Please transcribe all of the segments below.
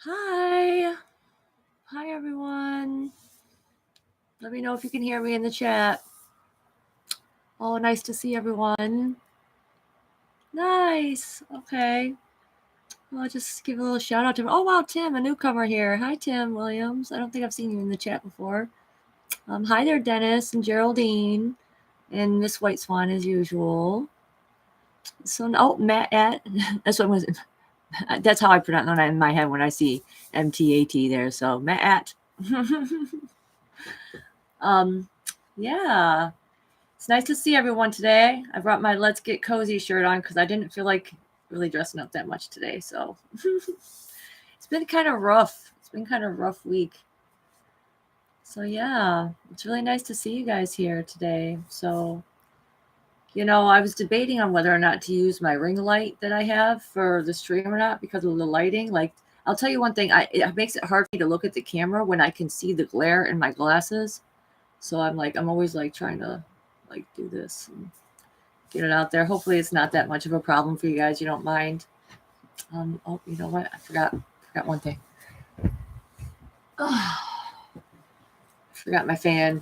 Hi. Hi, everyone. Let me know if you can hear me in the chat. Oh, nice to see everyone. Nice. Okay. Well, I'll just give a little shout out to. Oh, wow, Tim, a newcomer here. Hi, Tim Williams. I don't think I've seen you in the chat before. Hi there, Dennis and Geraldine and Miss White Swan as usual. So, Matt at. That's what was. That's how I pronounce it in my head when I see MTAT there. So, Matt at. Yeah. It's nice to see everyone today. I brought my Let's Get Cozy shirt on because I didn't feel like really dressing up that much today. So it's been kind of rough. It's been kind of a rough week. So yeah, it's really nice to see you guys here today. So, I was debating on whether or not to use my ring light that I have for the stream or not because of the lighting. Like, I'll tell you one thing, it makes it hard for me to look at the camera when I can see the glare in my glasses. So I'm always like trying to like do this and get it out there. Hopefully it's not that much of a problem for you guys. You don't mind. Oh, you know what? I forgot one thing. Oh, I forgot my fan.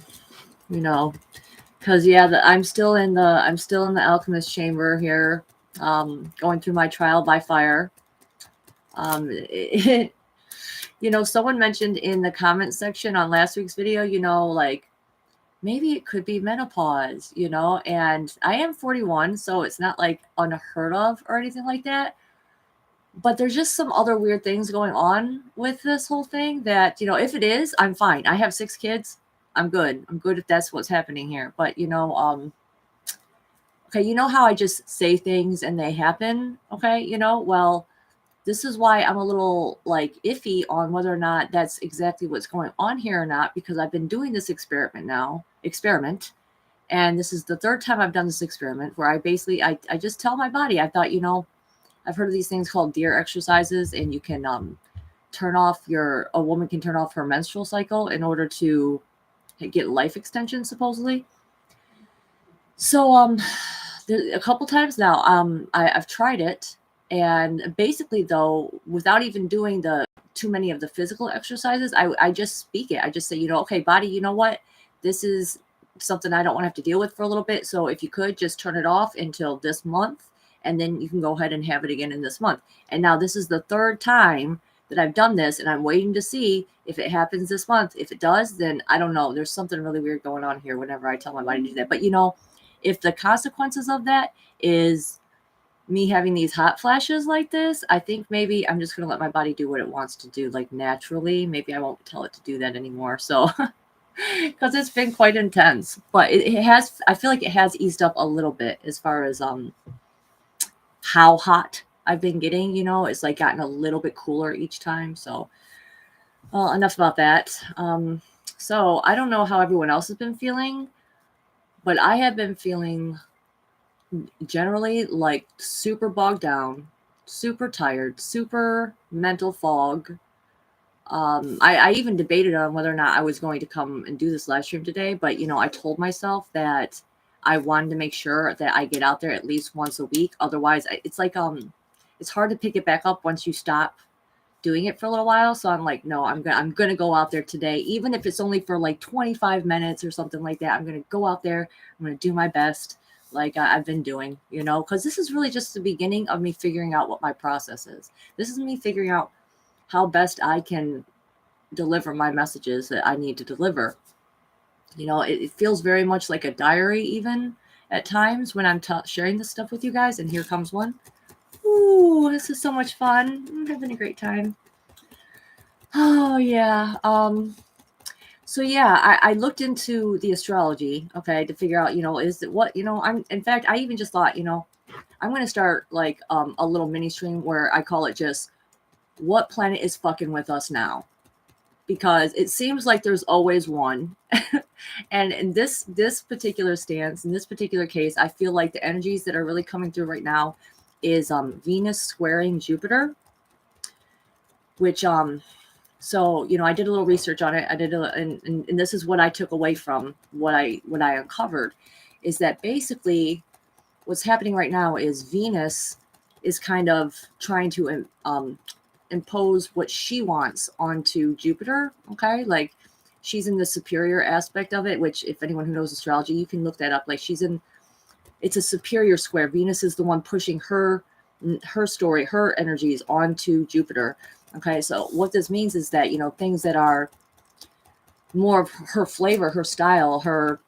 Because I'm still in the alchemist chamber here, going through my trial by fire. Someone mentioned in the comment section on last week's video, like maybe it could be menopause, and I am 41, so it's not like unheard of or anything like that. But there's just some other weird things going on with this whole thing that, if it is, I'm fine. I have 6 kids. I'm good. I'm good if that's what's happening here. But, okay, you know how I just say things and they happen? Okay, well, this is why I'm a little like iffy on whether or not that's exactly what's going on here or not, because I've been doing this experiment. And this is the 3rd time I've done this experiment where I just tell my body, I thought, I've heard of these things called deer exercises, and you can a woman can turn off her menstrual cycle in order to get life extension, supposedly. So a couple times now, I've tried it, and basically though, without even doing too many of the physical exercises, I just speak it. I just say, okay, body, you know what? This is something I don't want to have to deal with for a little bit. So if you could just turn it off until this month, and then you can go ahead and have it again in this month. And now this is the 3rd time that I've done this, and I'm waiting to see if it happens this month. If it does, then I don't know. There's something really weird going on here whenever I tell my body to do that. But if the consequences of that is me having these hot flashes like this, I think maybe I'm just going to let my body do what it wants to do, like naturally. Maybe I won't tell it to do that anymore. So, because it's been quite intense, but I feel like it has eased up a little bit as far as how hot I've been getting. It's like gotten a little bit cooler each time. So, well, enough about that. So I don't know how everyone else has been feeling, but I have been feeling generally like super bogged down, super tired, super mental fog. I even debated on whether or not I was going to come and do this live stream today, but I told myself that I wanted to make sure that I get out there at least once a week. Otherwise, it's like it's hard to pick it back up once you stop doing it for a little while. So I'm like, no, I'm gonna go out there today, even if it's only for like 25 minutes or something like that. I'm gonna go out there. I'm gonna do my best, like I've been doing, because this is really just the beginning of me figuring out what my process is. This is me figuring out how best I can deliver my messages that I need to deliver. It feels very much like a diary, even at times when I'm sharing this stuff with you guys. And here comes one. Ooh, this is so much fun. I'm having a great time. Oh, yeah. So yeah, I looked into the astrology, okay, to figure out, is it what, in fact, I even just thought, I'm going to start like a little mini stream where I call it just what planet is fucking with us now, because it seems like there's always one. And in this particular stance, in this particular case, I feel like the energies that are really coming through right now is Venus squaring Jupiter, which so I did a little research on it. And this is what I took away from what I uncovered, is that basically what's happening right now is Venus is kind of trying to impose what she wants onto Jupiter. Okay, like she's in the superior aspect of it, which if anyone who knows astrology, you can look that up. Like it's a superior square. Venus is the one pushing her story, her energies onto Jupiter. Okay, so what this means is that, things that are more of her flavor, her style, her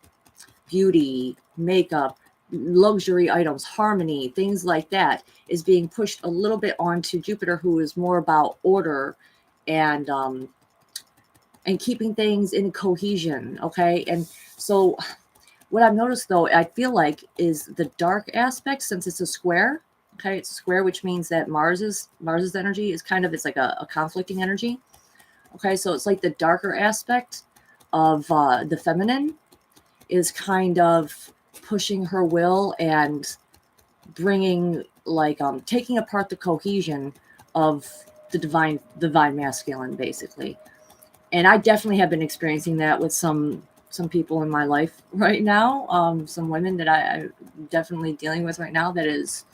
beauty, makeup, luxury items, harmony, things like that is being pushed a little bit onto Jupiter, who is more about order and keeping things in cohesion. Okay, and so what I've noticed, though, I feel like, is the dark aspect, since it's a square. Okay, it's a square, which means that Mars's energy is it's like a conflicting energy. Okay, so it's like the darker aspect of the feminine is kind of pushing her will and bringing, like, taking apart the cohesion of the divine masculine, basically. And I definitely have been experiencing that with some people in my life right now. Some women that I'm definitely dealing with right now. That is,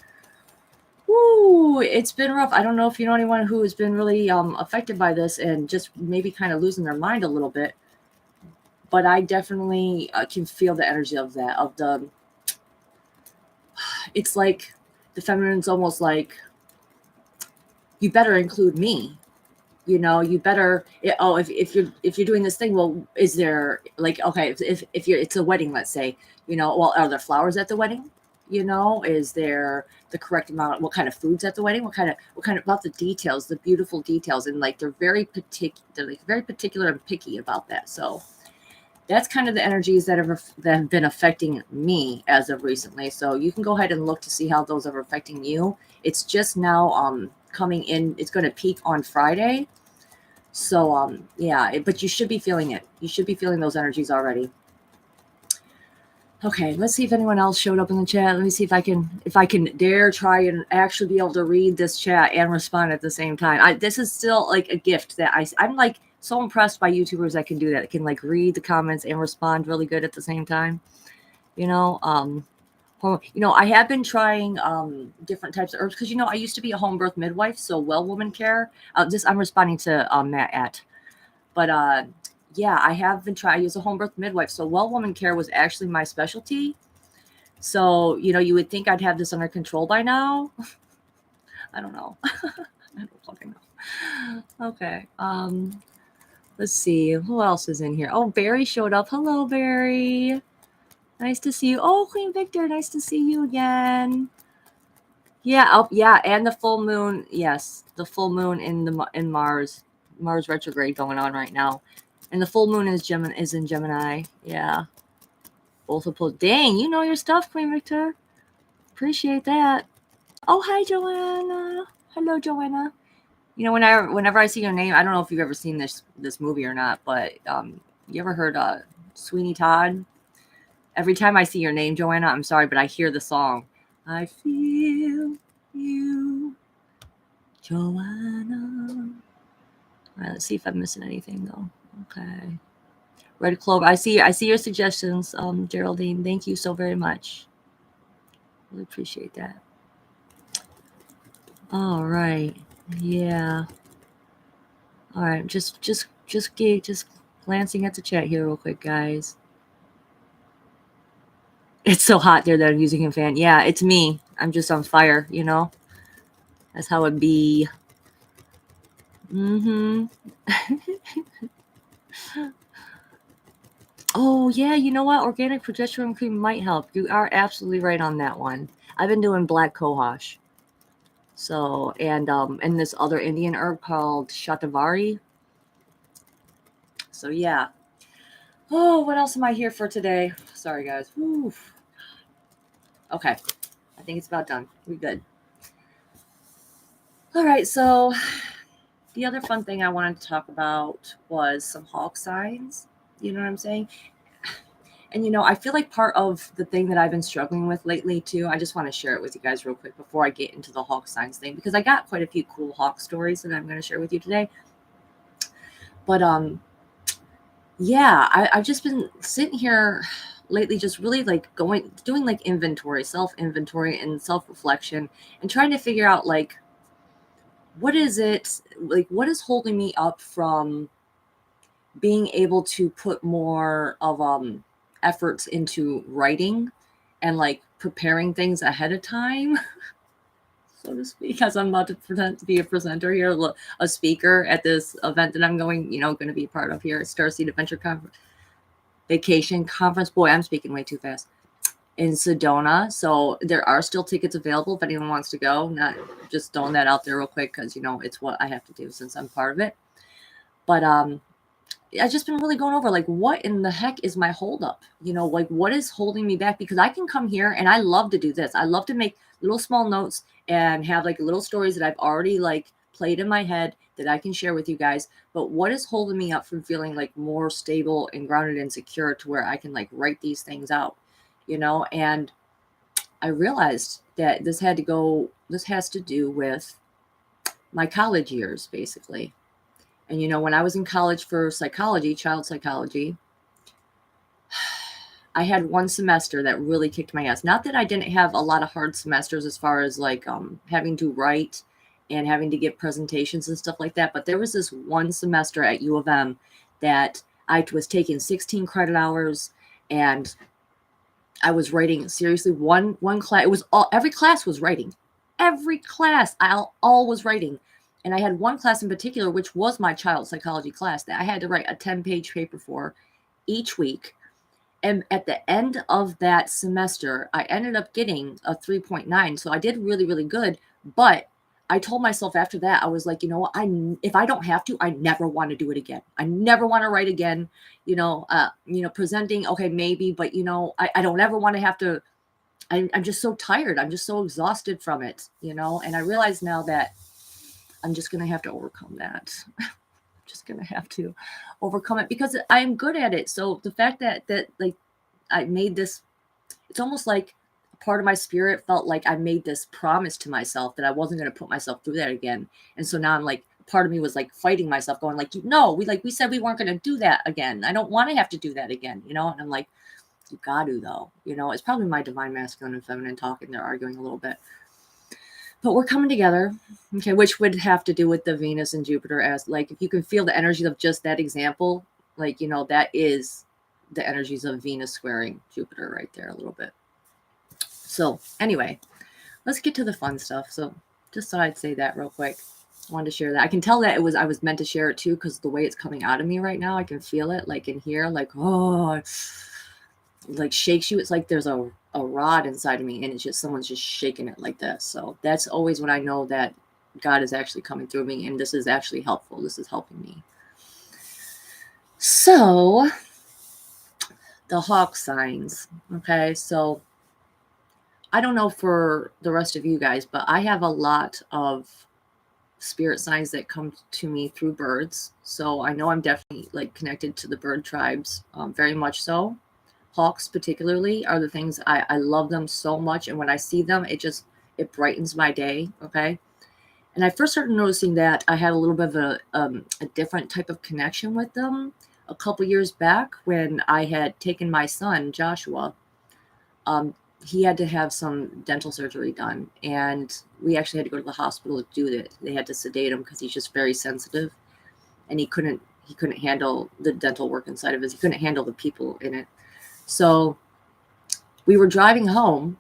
whoo, it's been rough. I don't know if you know anyone who has been really affected by this and just maybe kind of losing their mind a little bit. But I definitely can feel the energy of that. It's like the feminine's almost like, you better include me. You better. If you're doing this thing, well, is there, like, okay, if you're, it's a wedding, let's say, well, are there flowers at the wedding? Is there the correct amount? What kind of foods at the wedding? What kind of about the details, the beautiful details, and like they're very particular and picky about that. So that's kind of the energies that have been affecting me as of recently. So you can go ahead and look to see how those are affecting you. It's just now coming in. It's going to peak on Friday. So yeah, but you should be feeling it. You should be feeling those energies already. Okay, let's see if anyone else showed up in the chat. Let me see if I can dare try and actually be able to read this chat and respond at the same time. This is still like a gift that I'm like so impressed by YouTubers that can do that. That can like read the comments and respond really good at the same time. I have been trying different types of herbs because I used to be a home birth midwife, so Well Woman Care. I'm responding to Matt at, but yeah, I have been trying. I use a home birth midwife, so Well Woman Care was actually my specialty. So you would think I'd have this under control by now. I don't know. I don't fucking know. Okay. Let's see who else is in here. Oh, Barry showed up. Hello, Barry. Nice to see you. Oh, Queen Victor, nice to see you again. Yeah, yeah, and the full moon. Yes, the full moon in Mars retrograde going on right now, and the full moon is in Gemini. Yeah, both of those. Dang, you know your stuff, Queen Victor. Appreciate that. Oh, hi, Joanna. Hello, Joanna. Whenever I see your name, I don't know if you've ever seen this movie or not, but you ever heard Sweeney Todd? Every time I see your name, Joanna, I'm sorry, but I hear the song. I feel you, Joanna. All right, let's see if I'm missing anything though. Okay. Red Clover. I see your suggestions, Geraldine. Thank you so very much. Really appreciate that. All right. Yeah. All right. Just glancing at the chat here real quick, guys. It's so hot there that I'm using a fan. Yeah, it's me. I'm just on fire, That's how it be. Oh, yeah, you know what? Organic progesterone cream might help. You are absolutely right on that one. I've been doing black cohosh. So, and this other Indian herb called shatavari. So, yeah. Oh, what else am I here for today? Sorry, guys. Oof. Okay. I think it's about done. We're good. All right, so the other fun thing I wanted to talk about was some hawk signs. You know what I'm saying? And, I feel like part of the thing that I've been struggling with lately, too, I just want to share it with you guys real quick before I get into the hawk signs thing, because I got quite a few cool hawk stories that I'm going to share with you today. But, yeah, I've just been sitting here lately, just really like doing like inventory, self-inventory and self-reflection, and trying to figure out like what is it like? What is holding me up from being able to put more of efforts into writing and like preparing things ahead of time, so to speak, as I'm about to pretend to be a presenter here, a speaker at this event that I'm going to be a part of here at Starseed Adventure Vacation Conference. Boy, I'm speaking way too fast. In Sedona. So there are still tickets available if anyone wants to go. Not just throwing that out there real quick because it's what I have to do since I'm part of it. But I've just been really going over like what in the heck is my holdup? Like what is holding me back? Because I can come here and I love to do this. I love to make little small notes and have like little stories that I've already like played in my head that I can share with you guys. But what is holding me up from feeling like more stable and grounded and secure to where I can like write these things out, and I realized that this has to do with my college years, basically. And when I was in college for psychology, child psychology, I had one semester that really kicked my ass. Not that I didn't have a lot of hard semesters as far as like having to write and having to give presentations and stuff like that, but there was this one semester at U of M that I was taking 16 credit hours, and I was writing seriously one class. It was every class was writing. Every class, all was writing. And I had one class in particular, which was my child psychology class, that I had to write a 10-page paper for each week. And at the end of that semester, I ended up getting a 3.9. So I did really, really good. But I told myself after that, I was like, you know what? If I don't have to, I never want to do it again. I never want to write again. Presenting, okay, maybe, but I don't ever want to have to. I'm just so tired. I'm just so exhausted from it, And I realize now that I'm just gonna have to overcome that. Just gonna have to overcome it because I'm good at it. So the fact that like I made this, it's almost like part of my spirit felt like I made this promise to myself that I wasn't going to put myself through that again. And so now I'm like, part of me was like fighting myself, going like, no, we said we weren't going to do that again. I don't want to have to do that again, And I'm like, you got to though, it's probably my divine masculine and feminine talking. They're arguing a little bit, but we're coming together. Okay. Which would have to do with the Venus and Jupiter, as like, if you can feel the energy of just that example, like, that is the energies of Venus squaring Jupiter right there a little bit. So anyway, let's get to the fun stuff. So just thought I'd say that real quick. I wanted to share that. I can tell that I was meant to share it too, because the way it's coming out of me right now, I can feel it like in here, like, oh, it like shakes you. It's like there's a rod inside of me and it's just someone's just shaking it like this. So that's always when I know that God is actually coming through me and this is actually helpful. This is helping me. So the hawk signs. Okay. So I don't know for the rest of you guys, but I have a lot of spirit signs that come to me through birds. So I know I'm definitely like connected to the bird tribes, very much so. Hawks particularly are the things I love them so much. And when I see them, it brightens my day. Okay. And I first started noticing that I had a little bit of a different type of connection with them a couple years back when I had taken my son, Joshua. He had to have some dental surgery done, and we actually had to go to the hospital to do it. They had to sedate him because he's just very sensitive, and he couldn't handle the dental work inside of his. He couldn't handle the people in it. So we were driving home,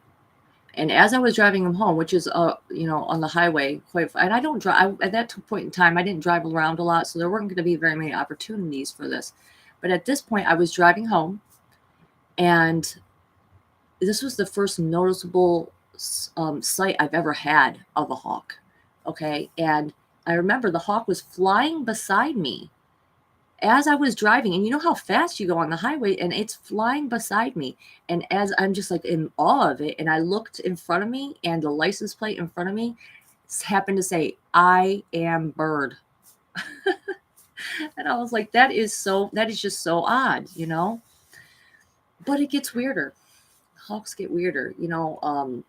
and as I was driving him home, which is on the highway and I don't drive at that point in time. I didn't drive around a lot, so there weren't going to be very many opportunities for this. But at this point, I was driving home, and this was the first noticeable sight I've ever had of a hawk. Okay. And I remember the hawk was flying beside me as I was driving. And you know how fast you go on the highway, and it's flying beside me. And as I'm just like in awe of it, and I looked in front of me, and the license plate in front of me happened to say, "I am bird." And I was like, that is just so odd, But it gets weirder. Hawks get weirder, a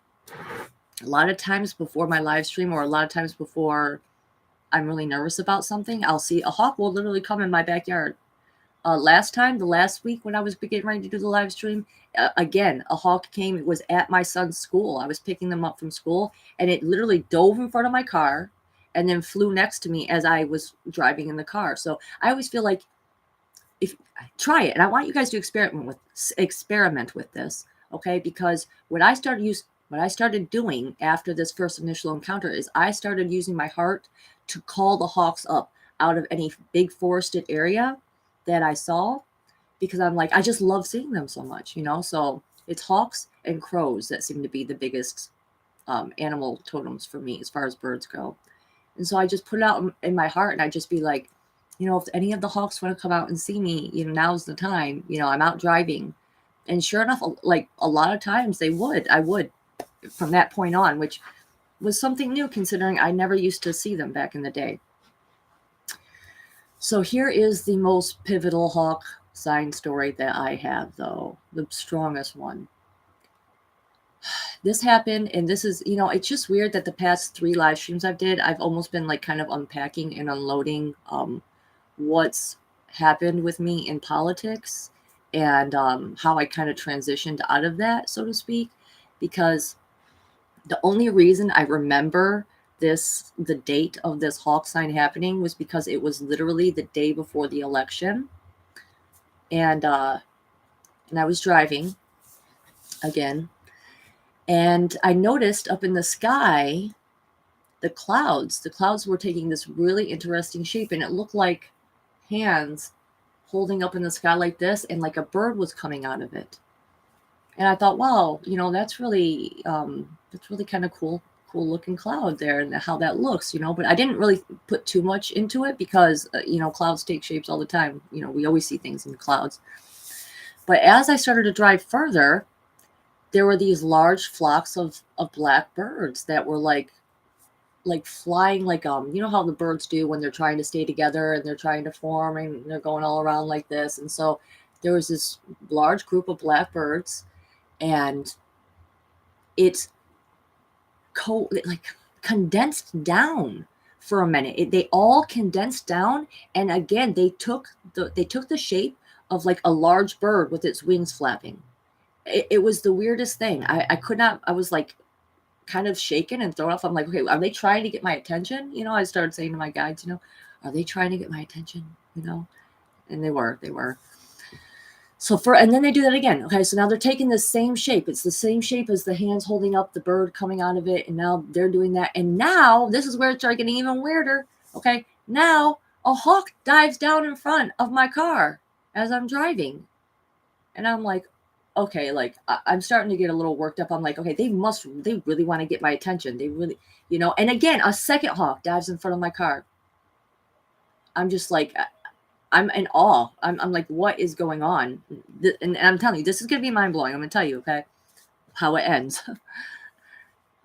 lot of times before my live stream, or a lot of times before I'm really nervous about something, I'll see a hawk will literally come in my backyard. The last week when I was getting ready to do the live stream, again, a hawk came. It was at my son's school. I was picking them up from school, and it literally dove in front of my car and then flew next to me as I was driving in the car. So I always feel like, if try it, and I want you guys to experiment with this, okay? Because what I started doing after this first initial encounter is I started using my heart to call the hawks up out of any big forested area that I saw, because I'm like, I just love seeing them so much, you know? So it's hawks and crows that seem to be the biggest animal totems for me as far as birds go. And so I just put it out in my heart, and I just be like, you know, if any of the hawks want to come out and see me, you know, now's the time. You know, I'm out driving. And sure enough, like a lot of times I would from that point on, which was something new considering I never used to see them back in the day. So here is the most pivotal hawk sign story that I have, though, the strongest one. This happened, and this is, you know, it's just weird that the past 3 live streams I've almost been like kind of unpacking and unloading what's happened with me in politics, and how I kind of transitioned out of that, so to speak, because the only reason I remember the date of this hawk sign happening was because it was literally the day before the election, and I was driving again, and I noticed up in the sky the clouds were taking this really interesting shape, and it looked like hands holding up in the sky like this, and like a bird was coming out of it. And I thought, wow, you know, that's really kind of cool looking cloud there, and how that looks, you know. But I didn't really put too much into it because you know, clouds take shapes all the time. You know, we always see things in clouds. But as I started to drive further, there were these large flocks of black birds that were like flying, like you know how the birds do when they're trying to stay together and they're trying to form, and they're going all around like this. And so there was this large group of black birds, and it's like condensed down for a minute. They all condensed down, and again they took the shape of like a large bird with its wings flapping. It was the weirdest thing. I could not. I was like kind of shaken and thrown off. I'm like, okay, are they trying to get my attention? You know, I started saying to my guides, you know, are they trying to get my attention? You know, and they were. So and then they do that again. Okay, so now they're taking the same shape. It's the same shape as the hands holding up the bird coming out of it, and now they're doing that. And now this is where it started getting even weirder. Okay, now a hawk dives down in front of my car as I'm driving, and I'm like, okay, like I'm starting to get a little worked up. I'm like, okay, they really want to get my attention. They really, you know. And again, a second hawk dives in front of my car. I'm just like, I'm in awe. I'm like, what is going on? And I'm telling you, this is gonna be mind blowing. I'm gonna tell you, okay, how it ends.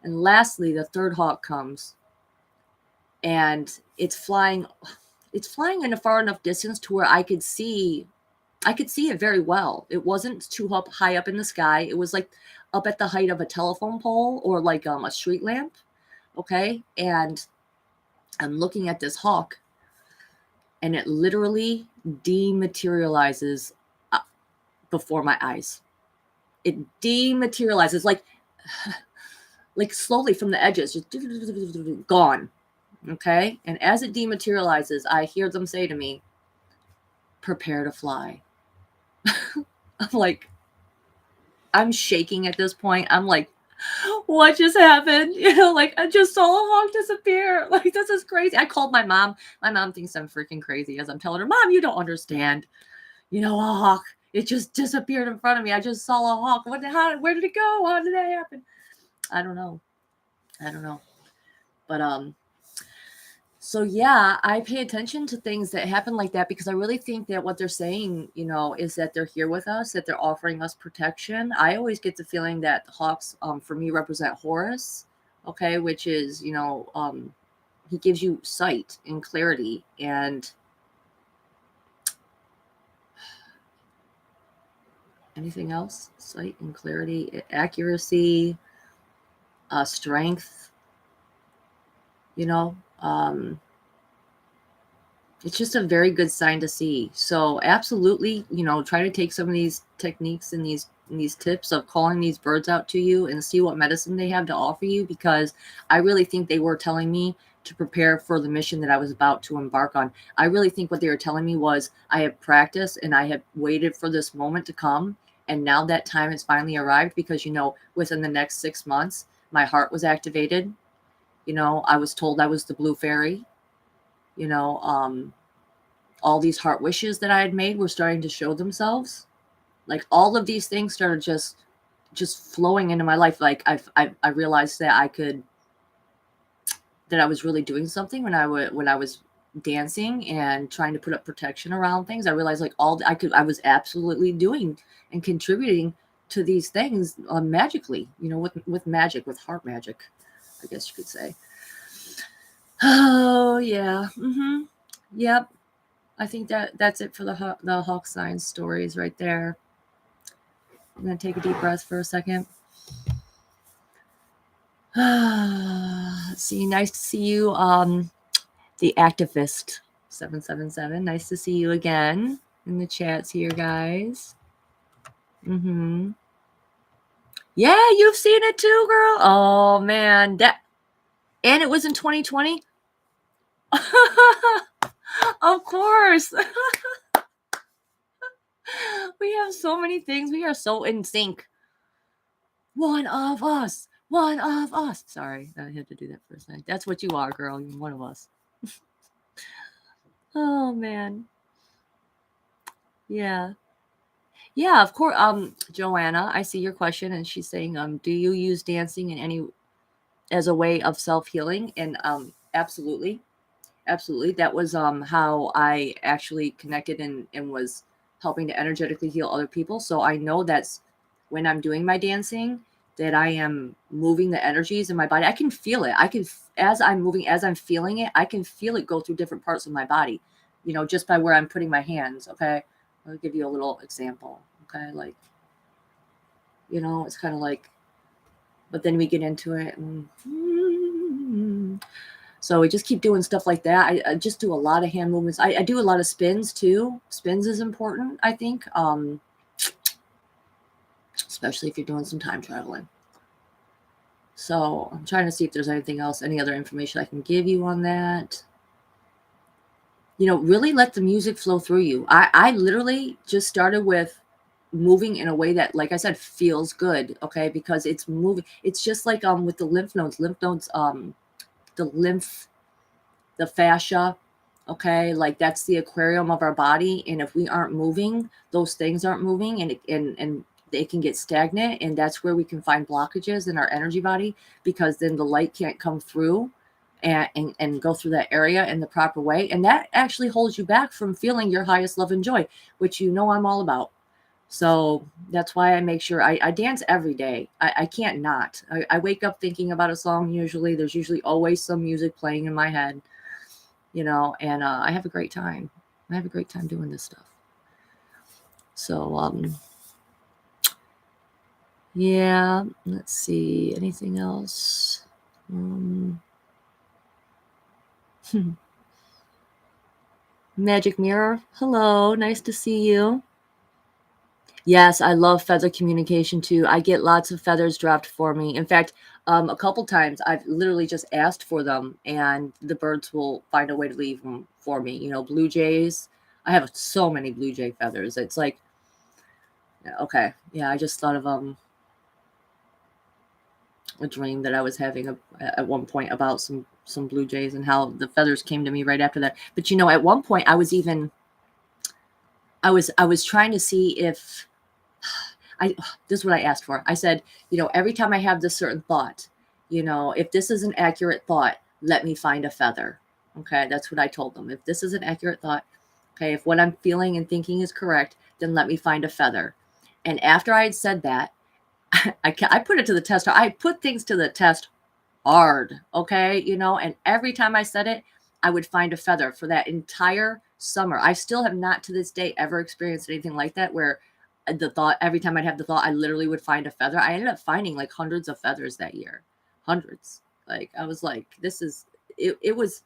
And lastly, the third hawk comes, and it's flying in a far enough distance to where I could see it very well. It wasn't too high up in the sky. It was like up at the height of a telephone pole or like a street lamp. Okay. And I'm looking at this hawk, and it literally dematerializes before my eyes. It dematerializes like slowly from the edges, just gone. Okay. And as it dematerializes, I hear them say to me, prepare to fly. I'm like, I'm shaking at this point. I'm like, what just happened? You know, like I just saw a hawk disappear. Like, this is crazy. I called my mom. My mom thinks I'm freaking crazy as I'm telling her, Mom, you don't understand. You know, a hawk, it just disappeared in front of me. I just saw a hawk. Where did it go? How did that happen? I don't know. But so yeah, I pay attention to things that happen like that because I really think that what they're saying, you know, is that they're here with us, that they're offering us protection. I always get the feeling that the hawks, for me, represent Horus, okay, which is, you know, he gives you sight and clarity and anything else? Sight and clarity, accuracy, strength, you know, it's just a very good sign to see. So absolutely, you know, try to take some of these techniques and these tips of calling these birds out to you and see what medicine they have to offer you, because I really think they were telling me to prepare for the mission that I was about to embark on. I really think what they were telling me was I have practiced and I have waited for this moment to come. And now that time has finally arrived because, within the next 6 months, my heart was activated. I was told I was the blue fairy. All these heart wishes that I had made were starting to show themselves. Like all of these things started just flowing into my life. Like I realized that that I was really doing something when I was dancing and trying to put up protection around things. I realized like I was absolutely doing and contributing to these things magically, with magic, with heart magic, I guess you could say. Oh yeah. Yep. I think that's it for the Hawk sign stories right there. I'm gonna take a deep breath for a second. Let's see. Nice to see you, the activist 777. Nice to see you again in the chats here, guys. Yeah, you've seen it too, girl. Oh man, and it was in 2020. Of course. We have so many things. We are so in sync. One of us. One of us. Sorry, I had to do that for a second. That's what you are, girl. You're one of us. Oh man. Yeah. Yeah, of course. Joanna, I see your question, and she's saying, do you use dancing in any as a way of self-healing? And absolutely. Absolutely. That was how I actually connected and was helping to energetically heal other people. So I know that's when I'm doing my dancing that I am moving the energies in my body. I can feel it. As I'm moving, as I'm feeling it, I can feel it go through different parts of my body, just by where I'm putting my hands. Okay. I'll give you a little example. Okay. Like, it's kind of like, but then we get into it and so we just keep doing stuff like that. I just do a lot of hand movements. I do a lot of spins too. Spins is important, I think, especially if you're doing some time traveling. So I'm trying to see if there's anything else, any other information I can give you on that. Really let the music flow through you. I literally just started with moving in a way that, like I said, feels good. Okay, because it's moving. It's just like with the lymph nodes. The fascia, okay, like that's the aquarium of our body, and if we aren't moving, those things aren't moving, and they can get stagnant, and that's where we can find blockages in our energy body, because then the light can't come through and go through that area in the proper way, and that actually holds you back from feeling your highest love and joy, which I'm all about. So that's why I make sure I dance every day. I can't not. I wake up thinking about a song. There's usually always some music playing in my head, and I have a great time. I have a great time doing this stuff. So, yeah, let's see. Anything else? Magic Mirror. Hello. Nice to see you. Yes, I love feather communication too. I get lots of feathers dropped for me. In fact, a couple times I've literally just asked for them, and the birds will find a way to leave them for me. Blue jays. I have so many blue jay feathers. It's like, okay, yeah. I just thought of a dream that I was having at one point about some blue jays and how the feathers came to me right after that. But at one point I was trying to see if. This is what I asked for. I said, every time I have this certain thought, if this is an accurate thought, let me find a feather. Okay. That's what I told them. If this is an accurate thought, okay, if what I'm feeling and thinking is correct, then let me find a feather. And after I had said that, I put it to the test. I put things to the test hard. Okay. And every time I said it, I would find a feather for that entire summer. I still have not to this day ever experienced anything like that, where every time I'd have the thought, I literally would find a feather. I ended up finding like hundreds of feathers that year. Hundreds. Like, I was like, it was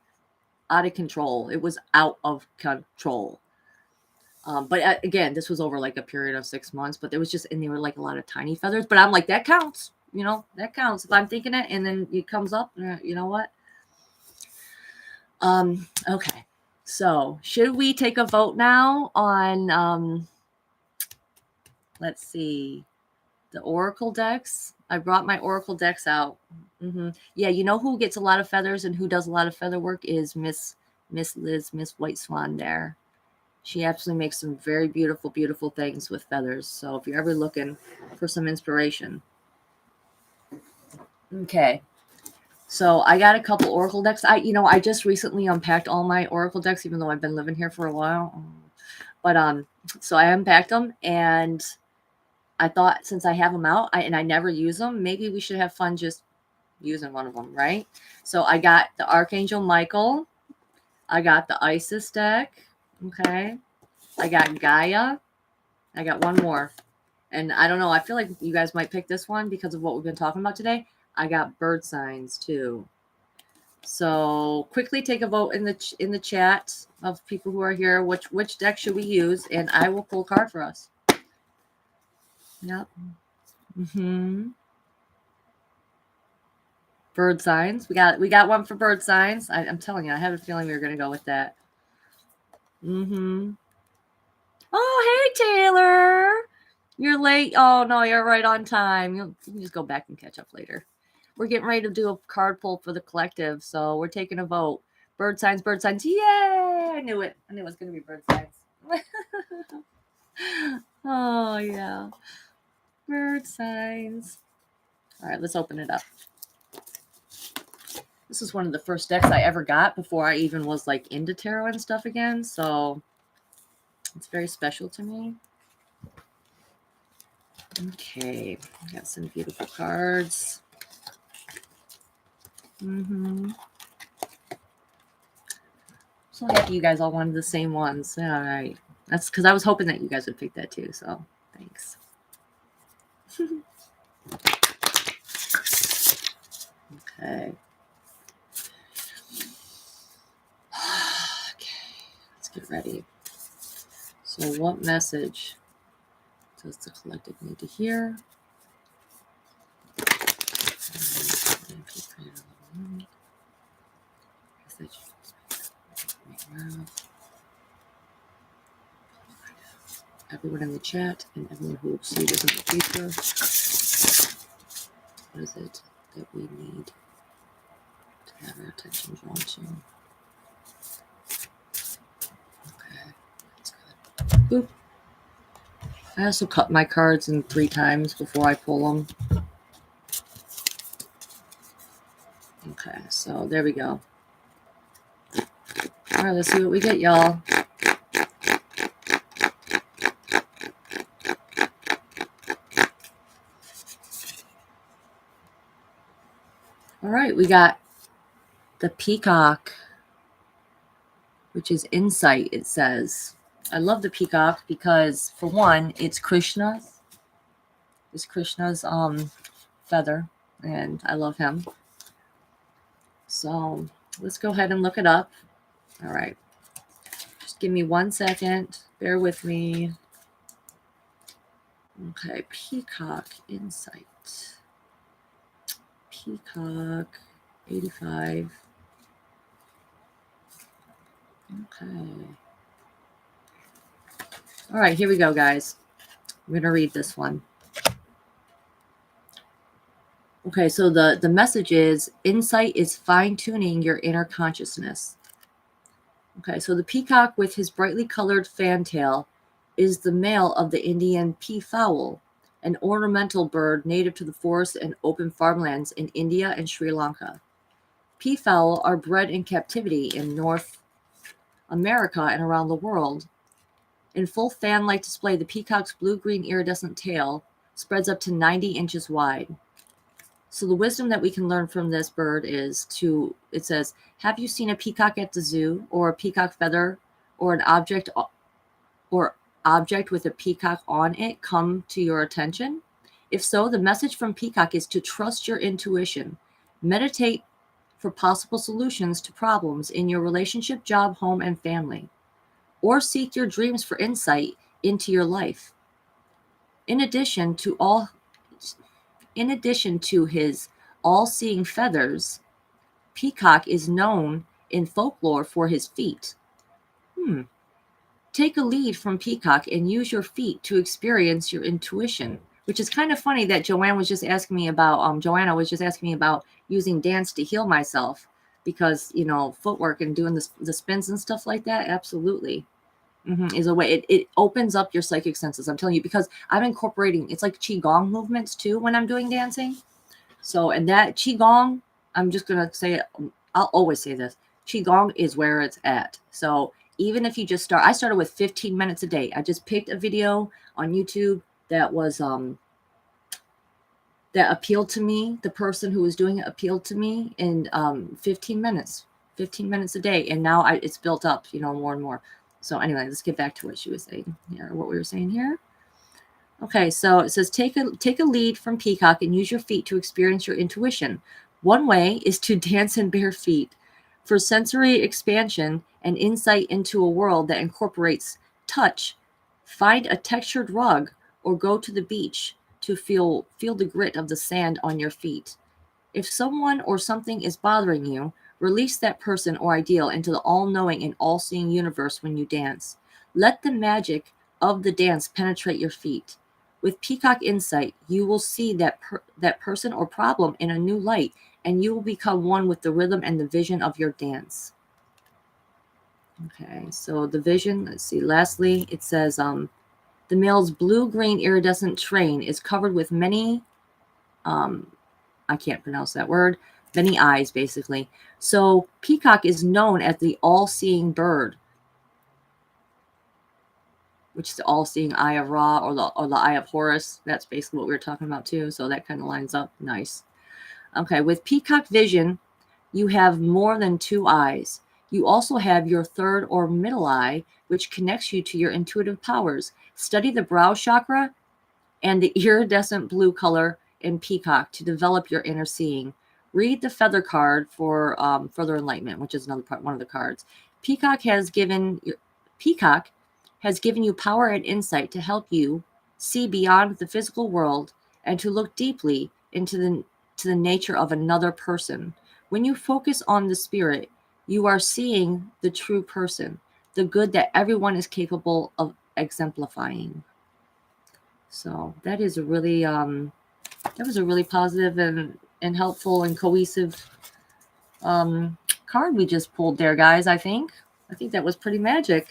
out of control. It was out of control. But again, this was over like a period of 6 months, but there were like a lot of tiny feathers, but I'm like, that counts, that counts. If I'm thinking it and then it comes up, you know what? Okay. So should we take a vote now on let's see, the Oracle decks? I brought my Oracle decks out. Yeah, you know who gets a lot of feathers and who does a lot of feather work is Miss Liz, Miss White Swan there. She absolutely makes some very beautiful, beautiful things with feathers. So if you're ever looking for some inspiration. Okay. So I got a couple Oracle decks. I just recently unpacked all my Oracle decks, even though I've been living here for a while. But so I unpacked them, and I thought since I have them out, and I never use them, maybe we should have fun just using one of them, right? So I got the Archangel Michael. I got the Isis deck. Okay. I got Gaia. I got one more. And I don't know. I feel like you guys might pick this one because of what we've been talking about today. I got bird signs too. So quickly take a vote in the chat of people who are here. Which deck should we use? And I will pull a card for us. Yep. Bird signs. We got one for bird signs. I'm telling you, I have a feeling we were gonna go with that. Oh, hey Taylor. You're late. Oh no, you're right on time. You can just go back and catch up later. We're getting ready to do a card pull for the collective, so we're taking a vote. Bird signs, bird signs. Yay! I knew it. I knew it was going to be bird signs. Oh, yeah. Bird signs. All right, let's open it up. This is one of the first decks I ever got before I even was like into tarot and stuff again, so it's very special to me. Okay, got some beautiful cards. So happy you guys all wanted the same ones. All right. That's because I was hoping that you guys would pick that too. So thanks. Okay. Okay. Let's get ready. So what message does the collective need to hear? Everyone in the chat and everyone who will see this in the future. What is it that we need to have our attention drawn to? Okay, that's good. Boop. I also cut my cards in 3 times before I pull them. Okay, so there we go. All right, let's see what we get, y'all. All right, we got the peacock, which is insight, it says. I love the peacock because, for one, it's Krishna's. It's Krishna's feather, and I love him. So let's go ahead and look it up. All right. Just give me 1 second. Bear with me. Okay, peacock insight. Peacock 85. Okay. All right, here we go, guys. I'm going to read this one. Okay, so the message is insight is fine-tuning your inner consciousness. Okay, so the peacock with his brightly colored fantail is the male of the Indian peafowl, an ornamental bird native to the forest and open farmlands in India and Sri Lanka. Peafowl are bred in captivity in North America and around the world. In full fan-like display, the peacock's blue-green iridescent tail spreads up to 90 inches wide. So the wisdom that we can learn from this bird is it says, have you seen a peacock at the zoo, or a peacock feather, or an object with a peacock on it come to your attention? If so, the message from peacock is to trust your intuition, meditate for possible solutions to problems in your relationship, job, home, and family, or seek your dreams for insight into your life. In addition to his all-seeing feathers, peacock is known in folklore for his feet. Take a lead from Peacock and use your feet to experience your intuition, which is kind of funny that Joanna was just asking me about using dance to heal myself because, footwork and doing the spins and stuff like that. Absolutely. Is a way. It opens up your psychic senses. I'm telling you, because I'm incorporating, it's like Qigong movements too when I'm doing dancing. So, and that Qigong, I'm just going to say it. I'll always say this. Qigong is where it's at. So even if you just I started with 15 minutes a day. I just picked a video on YouTube that was, that appealed to me. The person who was doing it appealed to me in 15 minutes a day. And now it's built up, more and more. So anyway, let's get back to what she was saying here, what we were saying here. Okay, so it says take a lead from Peacock and use your feet to experience your intuition. One way is to dance in bare feet. For sensory expansion and insight into a world that incorporates touch, find a textured rug or go to the beach to feel the grit of the sand on your feet. If someone or something is bothering you, release that person or ideal into the all-knowing and all-seeing universe when you dance. Let the magic of the dance penetrate your feet. With Peacock Insight, you will see that person or problem in a new light, and you will become one with the rhythm and the vision of your dance. Okay, so the vision, let's see. Lastly, it says the male's blue-green iridescent train is covered with many, I can't pronounce that word, many eyes, basically. So peacock is known as the all-seeing bird, which is the all-seeing eye of Ra, or the eye of Horus. That's basically what we were talking about too. So that kind of lines up nice. Okay, with peacock vision, you have more than two eyes. You also have your third or middle eye, which connects you to your intuitive powers. Study the brow chakra and the iridescent blue color in peacock to develop your inner seeing. Read the feather card for further enlightenment, which is one of the cards. Peacock has given you power and insight to help you see beyond the physical world and to look deeply into the nature of another person. When you focus on the spirit, you are seeing the true person, the good that everyone is capable of exemplifying. So that is a really that was a really positive and helpful and cohesive card we just pulled there, guys. I think that was pretty magic.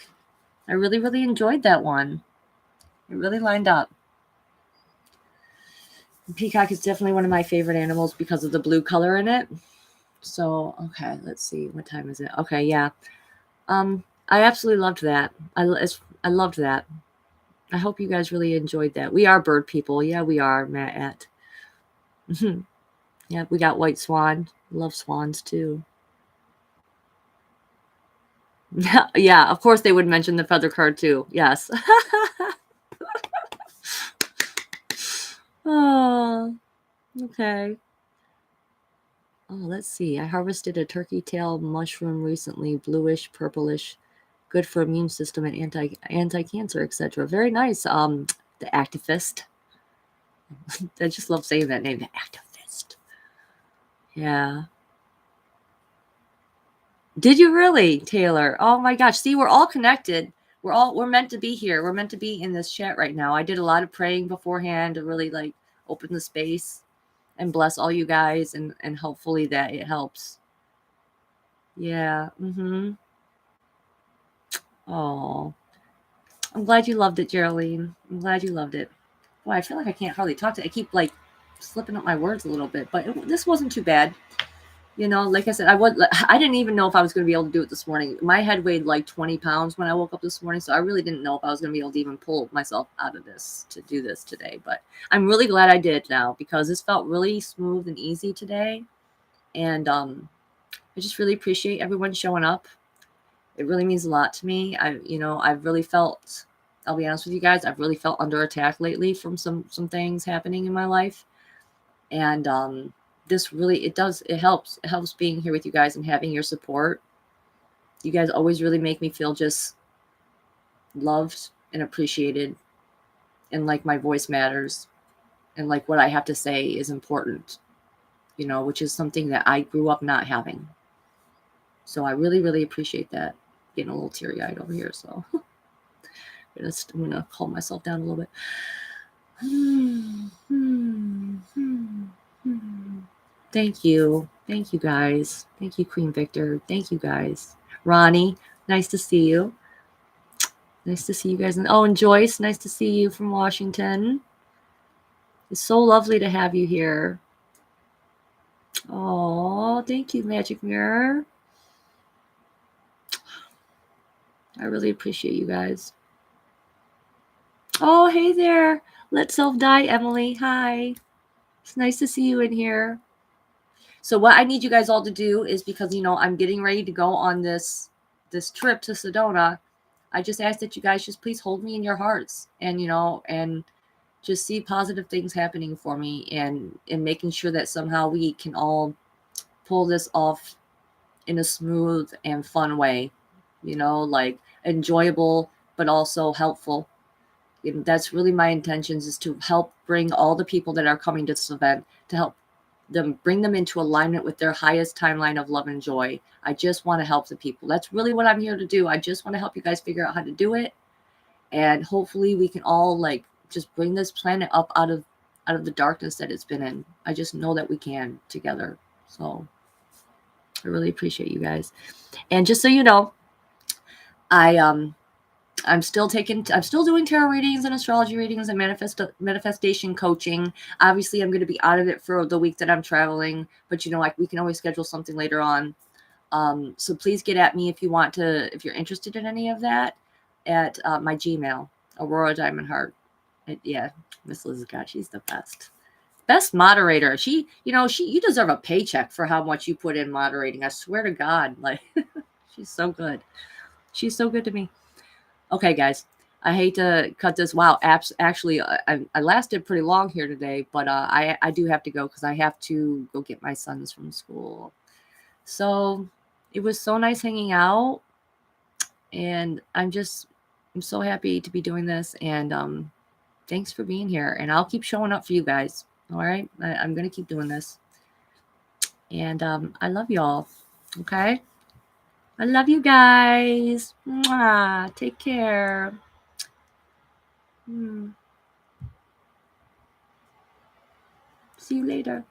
I really, really enjoyed that one. It really lined up. Peacock is definitely one of my favorite animals because of the blue color in it. So, okay, let's see. What time is it? Okay, yeah. I absolutely loved that. I loved that. I hope you guys really enjoyed that. We are bird people. Yeah, we are, Matt. Yeah, we got white swan. Love swans too. Yeah, of course they would mention the feather card too. Yes. Oh, okay. Oh, let's see. I harvested a turkey tail mushroom recently, bluish, purplish, good for immune system and anti-cancer, etc. Very nice. The activist. I just love saying that name, the activist. Yeah. Did you really, Taylor? Oh my gosh. See, we're all connected. We're meant to be here. We're meant to be in this chat right now. I did a lot of praying beforehand to really open the space and bless all you guys and hopefully that it helps. Yeah. Oh, I'm glad you loved it, Geraldine. I'm glad you loved it. Boy, I feel like I can't hardly talk to. I keep slipping up my words a little bit, but this wasn't too bad. Like I said, I didn't even know if I was going to be able to do it this morning. My head weighed like 20 pounds when I woke up this morning, so I really didn't know if I was going to be able to even pull myself out of this to do this today. But I'm really glad I did now because this felt really smooth and easy today. And I just really appreciate everyone showing up. It really means a lot to me. I've really felt, I'll be honest with you guys, I've really felt under attack lately from some things happening in my life. And this really, it helps being here with you guys and having your support. You guys always really make me feel just loved and appreciated, and like my voice matters, and like what I have to say is important, which is something that I grew up not having. So I really, really appreciate that. Getting a little teary-eyed over here, so I'm gonna calm myself down a little bit. Thank you. Thank you, guys. Thank you, Queen Victor. Thank you, guys. Ronnie, nice to see you. Nice to see you guys. And Joyce, nice to see you from Washington. It's so lovely to have you here. Oh, thank you, Magic Mirror. I really appreciate you guys. Oh, hey there. Let Self Die, Emily. Hi. It's nice to see you in here. So what I need you guys all to do is, because I'm getting ready to go on this trip to Sedona, I just ask that you guys just please hold me in your hearts, and and just see positive things happening for me, and making sure that somehow we can all pull this off in a smooth and fun way, like enjoyable but also helpful. That's really my intentions, is to help bring all the people that are coming to this event, to help bring them into alignment with their highest timeline of love and joy. I just want to help the people. That's really what I'm here to do. I just want to help you guys figure out how to do it, and hopefully we can all just bring this planet up out of the darkness that it's been in. I just know that we can together. So I really appreciate you guys. And just so you know, I'm still doing tarot readings and astrology readings and manifestation coaching. Obviously, I'm going to be out of it for the week that I'm traveling, but we can always schedule something later on. So please get at me if you're interested in any of that, at my Gmail, Aurora Diamond Heart. Yeah, Miss Liz Scott, she's the best moderator. You deserve a paycheck for how much you put in moderating. I swear to God, she's so good. She's so good to me. Okay, guys, I hate to cut this. Wow, actually, I lasted pretty long here today, but I do have to go because I have to go get my sons from school. So it was so nice hanging out, and I'm so happy to be doing this, and thanks for being here, and I'll keep showing up for you guys. All right, I'm gonna keep doing this, and I love y'all. Okay, I love you guys. Mwah. Take care. See you later.